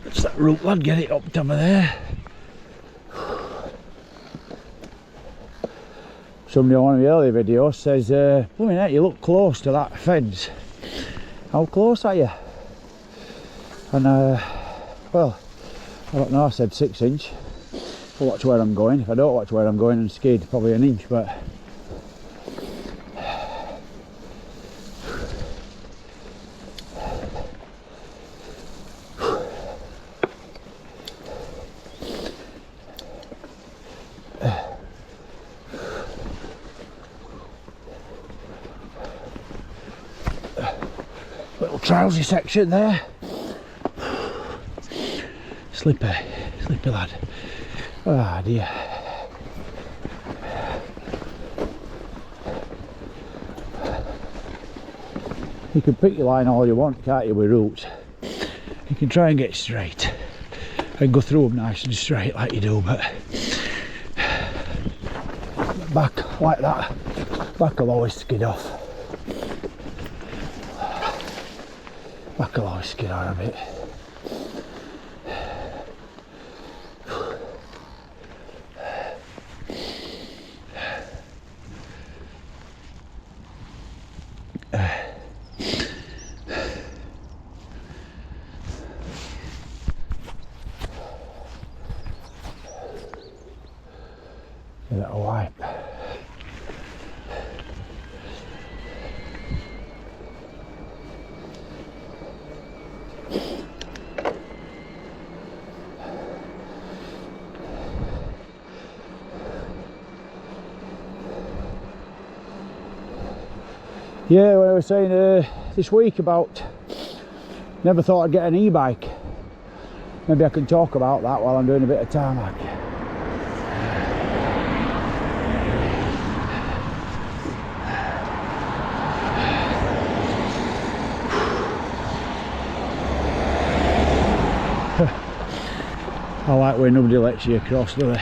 It's that rope lad, get it up to me there. Somebody on one of the earlier videos says, blooming heck, you look close to that fence. How close are you? And well, I don't know, I said 6 inch. I'll watch where I'm going. If I don't watch where I'm going and skid, probably an inch, but little trouser section there. Slippery lad. Ah dear. You can pick your line all you want, can't you, with roots? You can try and get straight and go through them nice and straight like you do, but back like that, back will always skid off. Back will always skid on a bit. Give it a wipe. Yeah, what I was saying this week about never thought I'd get an e-bike. Maybe I can talk about that while I'm doing a bit of tarmac. I like when nobody lets you across, do they?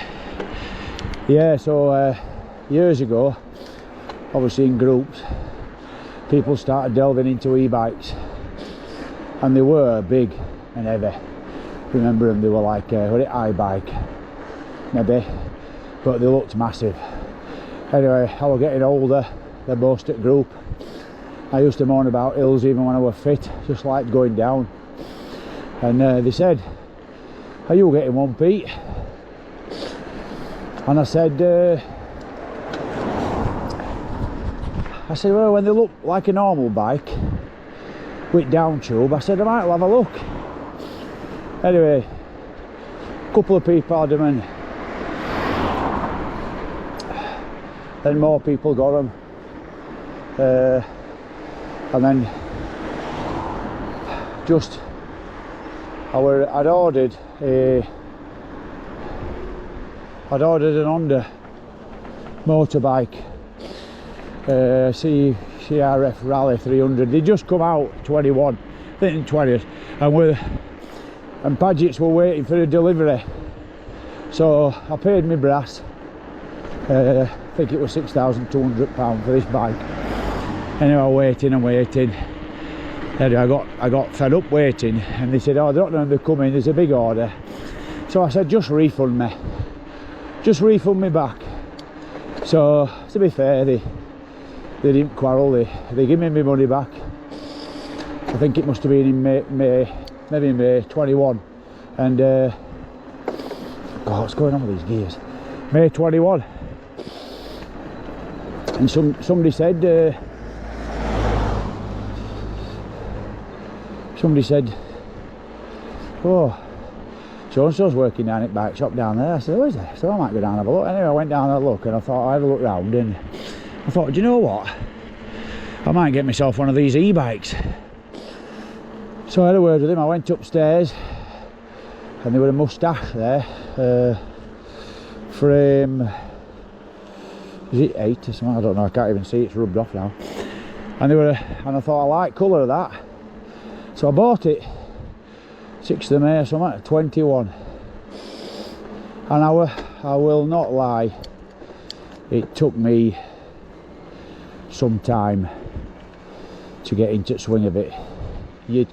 Yeah, so years ago, obviously in groups, people started delving into e-bikes, and they were big and heavy. Remember them, they were like were it iBike maybe, but they looked massive. Anyway, I was getting older, they both at group. I used to moan about hills even when I was fit, just like going down, and they said, "Are you getting one, Pete?" And I said, well, when they look like a normal bike with down tube, I said I might have a look. Anyway, a couple of people had them, and then more people got them, and then just I'd ordered an Honda motorbike, CRF Rally 300. They just come out 21, I think 20th, and Padgett's were waiting for a delivery. So I paid my brass. I think it was £6,200 for this bike. Anyway, waiting and waiting. Anyway, I got fed up waiting, and they said, "Oh, I don't know when they're coming. There's a big order." So I said, "Just refund me. Just refund me back." So to be fair, they didn't quarrel. They gave me my money back. I think it must have been in maybe May 21, and God, what's going on with these gears? May 21, and somebody said, "Oh, so and so's working down at bike shop down there." I said, "Oh, is there?" So I might go down and have a look. Anyway, I went down and had a look, and I thought I'd have a look round, and I thought, do you know what? I might get myself one of these e-bikes. So I had a word with him. I went upstairs, and there was a moustache there. Frame, is it 8 or something? I don't know. I can't even see. It's rubbed off now. And I thought I like colour of that. So I bought it 6th of May or something at 21. And I will not lie, it took me some time to get into the swing of it. You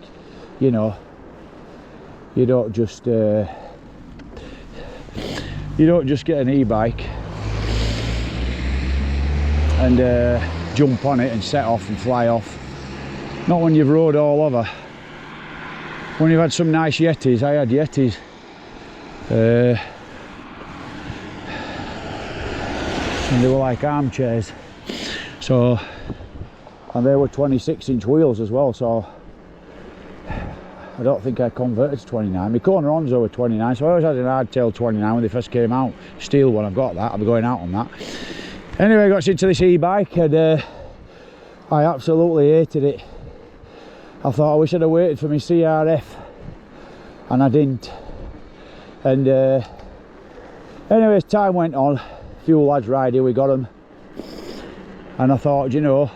you don't just get an e-bike and jump on it and set off and fly off. Not when you've rode all over. When you've had some nice Yetis, I had Yetis. And they were like armchairs. So, and they were 26-inch wheels as well, so I don't think I converted to 29. My Corneron's over 29, so I always had an hardtail 29 when they first came out. Steel one, I've got that, I'll be going out on that. Anyway, I got into this e-bike and I absolutely hated it. I thought I wish I'd have waited for my CRF, and I didn't. And anyway, as time went on, a few lads riding, we got them. And I thought, you know,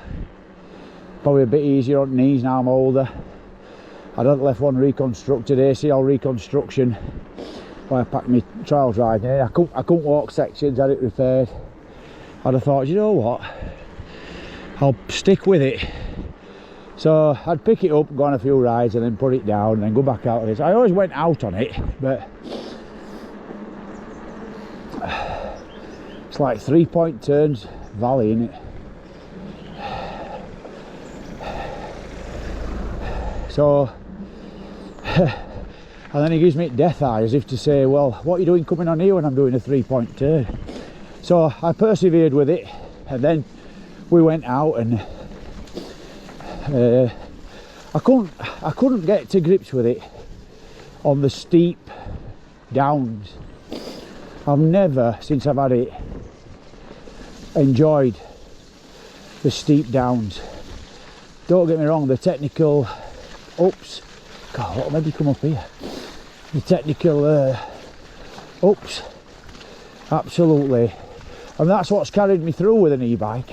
probably a bit easier on the knees now I'm older. I done left one reconstructed, ACL reconstruction, where I packed my trials riding here. I couldn't walk sections, had it repaired. I'd have thought, you know what, I'll stick with it. So I'd pick it up, go on a few rides and then put it down and then go back out of it. I always went out on it, but it's like 3-point turns, valley in it. So, and then he gives me death eye as if to say, well, what are you doing coming on here when I'm doing a 3-point turn? So I persevered with it, and then we went out and I couldn't get to grips with it on the steep downs. I've never, since I've had it, enjoyed the steep downs. Don't get me wrong, the technical ups, God, what made me come up here? The technical ups, absolutely, and that's what's carried me through with an e-bike.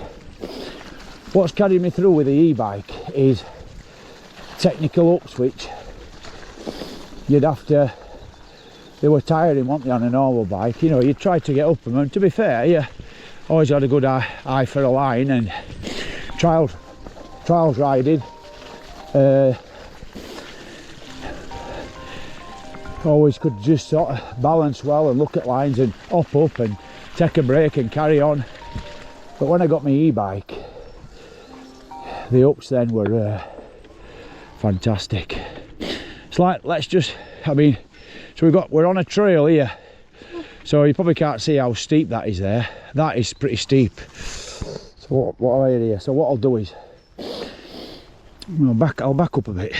What's carried me through with the e-bike is technical ups, which you'd have to, they were tiring, weren't they, on a normal bike? You know, you try to get up them, and to be fair, you always had a good eye for a line, and trials riding, always could just sort of balance well and look at lines and up and take a break and carry on. But when I got my e-bike, the ups then were fantastic. It's like, let's just, I mean, so we're on a trail here, so you probably can't see how steep that is there. That is pretty steep. So what am I here? So what I'll do is I'll back up a bit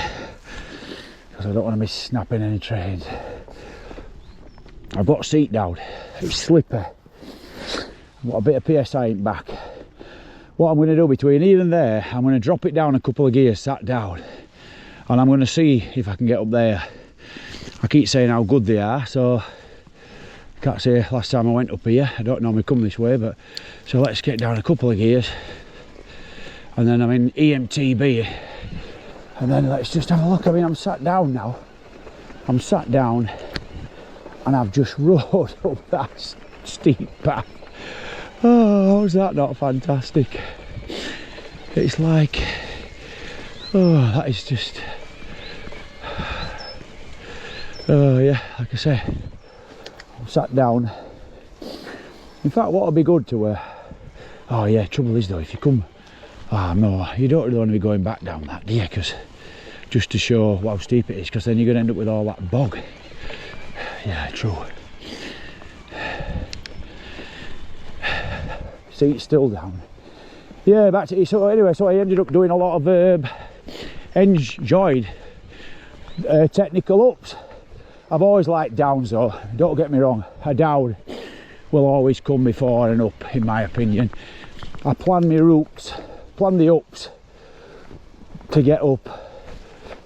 because I don't want to miss snapping any trains. I've got a seat down, it's slippery. I've got a bit of PSI in back. What I'm going to do between here and there, I'm going to drop it down a couple of gears, sat down, and I'm going to see if I can get up there. I keep saying how good they are, so I can't say last time I went up here, I don't normally come this way, but so let's get down a couple of gears and then I'm in EMTB, and then let's just have a look. I mean, I'm sat down now, I'm sat down and I've just rode up that steep path. Oh, how's that not fantastic? It's like, oh, that is just, oh yeah, like I say, I'm sat down. In fact, what would be good to, oh yeah, trouble is though, if you come, oh no, you don't really want to be going back down that, do you? Because just to show how steep it is, because then you're going to end up with all that bog. Yeah, true. Seat still down. Yeah, back to it. So anyway, so I ended up doing a lot of enjoyed technical ups. I've always liked downs though, don't get me wrong. A down will always come before an up, in my opinion. I plan my routes, plan the ups to get up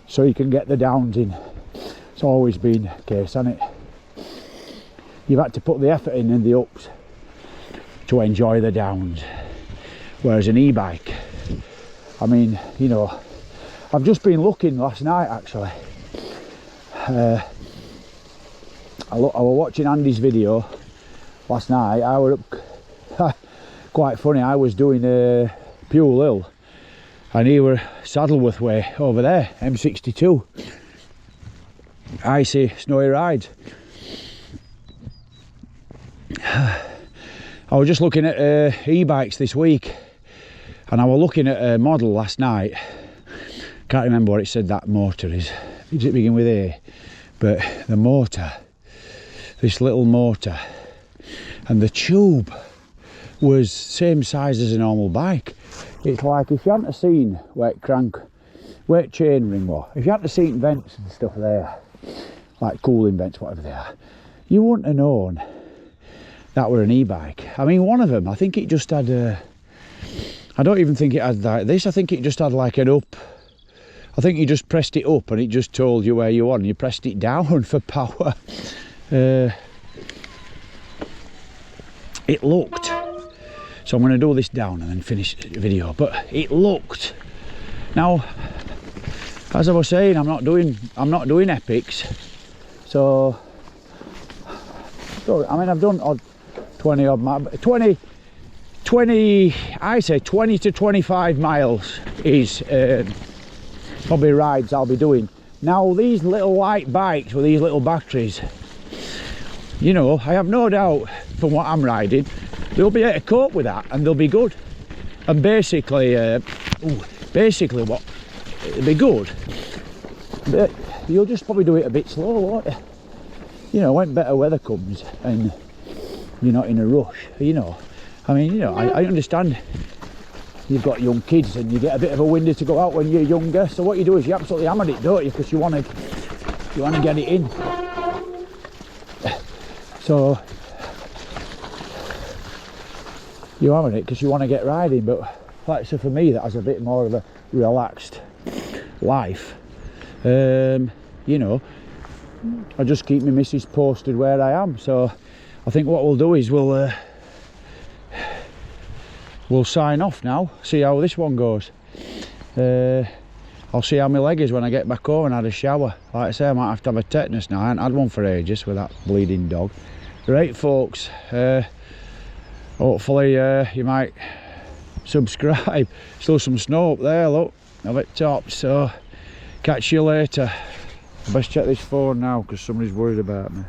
so you can get the downs in. It's always been the case, hasn't it? You've had to put the effort in the ups to enjoy the downs, whereas an e-bike, I mean, you know, I've just been looking last night actually. I was watching Andy's video last night. I was up, quite funny, I was doing Pewell Hill and he were Saddleworth way over there, M62, icy, snowy rides. I was just looking at e-bikes this week, and I was looking at a model last night. Can't remember what it said that motor is. Does it begin with A? But the motor, this little motor, and the tube was same size as a normal bike. It's like if you hadn't seen where chain ring was, if you hadn't seen vents and stuff there, like cooling vents, whatever they are, you wouldn't have known that were an e-bike. I mean, one of them, I think it just had I don't even think it had like this. I think it just had like an up. I think you just pressed it up and it just told you where you were, and you pressed it down for power. It looked, so I'm going to do this down and then finish the video, but it looked, now as I was saying, I'm not doing epics, so I mean, I've done odd 20 odd miles, 20 I say 20 to 25 miles is probably rides I'll be doing. Now these little light bikes with these little batteries, you know, I have no doubt from what I'm riding, they'll be able to cope with that and they'll be good. And basically, what it'll be good, but you'll just probably do it a bit slow, won't you? You know, when better weather comes and you're not in a rush, you know. I mean, you know, I understand you've got young kids and you get a bit of a window to go out when you're younger, so what you do is you absolutely hammer it, don't you, because you want to get it in. So you hammer it because you want to get riding. But like, so for me, that has a bit more of a relaxed life. You know, I just keep my missus posted where I am. So I think what we'll do is we'll sign off now, see how this one goes. I'll see how my leg is when I get back home and had a shower. Like I say, I might have to have a tetanus now. I haven't had one for ages with that bleeding dog. Right folks, hopefully you might subscribe. Still some snow up there, look, up at top. So catch you later. I best check this phone now because somebody's worried about me.